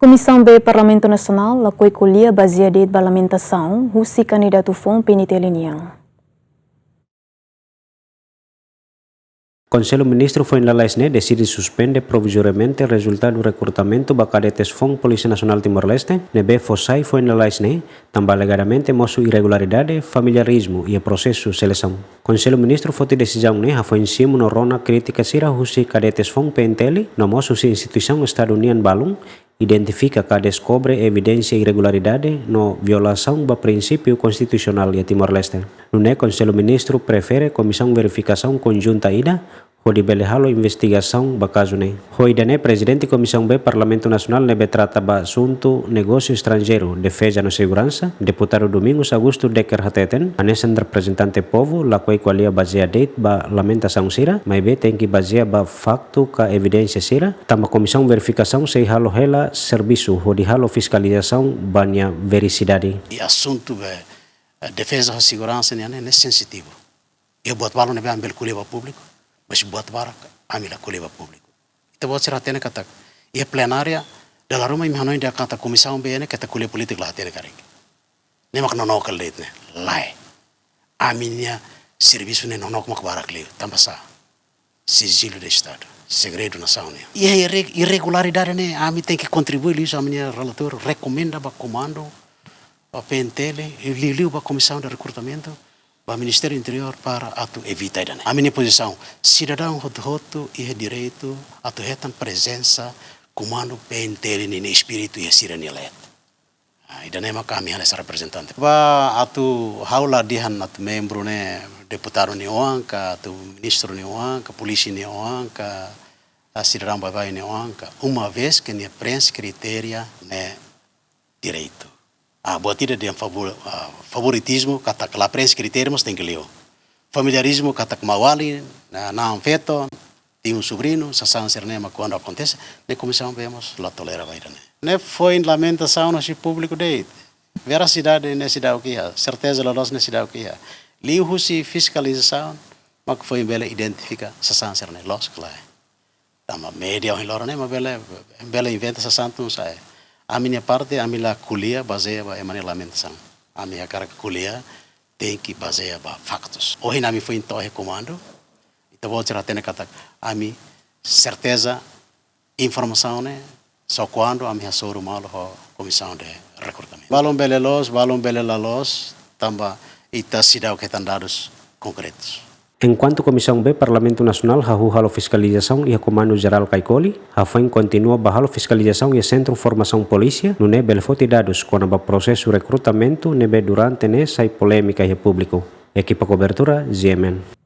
Comissão B Parlamento Nacional apoia colher baseada em parlamentação, o candidato FON PNT Linian. Conselho Ministro foi na Leste decide suspender provisoriamente o resultado do recrutamento da cadetes FON Polícia Nacional Timor-Leste, nebe Fossai foi na Leste, também alegadamente mostrou irregularidade, familiarismo e processo de seleção. Conselho Ministro foi decisão foi em cima no rona crítica sira os cadetes FON PNTL, no mostro se instituição estadunidense balum identifica que descobre evidência irregularidade no violação do princípio constitucional de Timor-Leste. No Conselho Ministro prefere comissão verificação conjunta ida Hoi belehalo investigação ba caso ne. Hoi dane presidente Comissão B Parlamento Nacional nebe trata ba assunto negócio estrangeiro, defesa na segurança, deputado Domingos Augusto Decker Hateten, anesan representante povo, la qual qualia baseada ba lamentação sira, mas be tem que basear ba facto ka evidência sira, tama comissão verificação sei halo hela serviço, hoi halo fiscalização banha vericidade. E assunto defesa da segurança é sensitivo. Eu boto balo nebe ambel culeva público. Mas buat barak amila kuleba público. Então você já tem kata e plenária da Roma imhanoi da kata comissão BN kata kuleba política lá tem caring. Nem mak nono kalit ne lai. Aminha serviço ne nono mak barak leu tambasa. Sigilo de estado, segredo nacional ne. E irregularidade ne ami tem que contribuir isso a minha relator recomenda ba comando a PNTL e liu ba comissão de recrutamento o Ministério do Interior para evitar isso. A minha posição, cidadão roto e direito a ter presença comando PNTL no espírito e a cidadania eleita. E daí é kami essa representante. Ba atu haula dihan atu membro ne deputado neoanca, atu ministro neoanca, polícia neoanca, a cidadão babai neoanca, uma vez que ne prens criteria ne direito. A batida de favoritismo kata que lá prens critérios tem que ler. Familiarismo kata que mawali na feto tem sobrinho, sasan sernema quando acontece, ne comissão vemos lá tolera vai né. Foi em lamentação no público de veracidade nesse cidade que certeza lá nesse cidade que li o fiscalização, mas que foi bela identifica sasan serne los claro. Tama média em lora né, mas bela inventa sasan tu sai. A minha parte, a minha culia baseia em maneira lamentação. A minha cara culia tem que baseia em factos. Hoje na minha foi em torre comando, então vou tirar até na cata. A minha certeza, informação né, só quando a minha soro malo a comissão de recrutamento. Balão belelos, também e tá cidade que estão dados concretos. Enquanto Comissão B Parlamento Nacional halo fiscalização e comando geral Caicoli, a FAM continua a fiscalização e centro formação polícia, no nebe foto dados quando o processo recrutamento nebe durante sai polêmica e público. Equipa cobertura, GMN.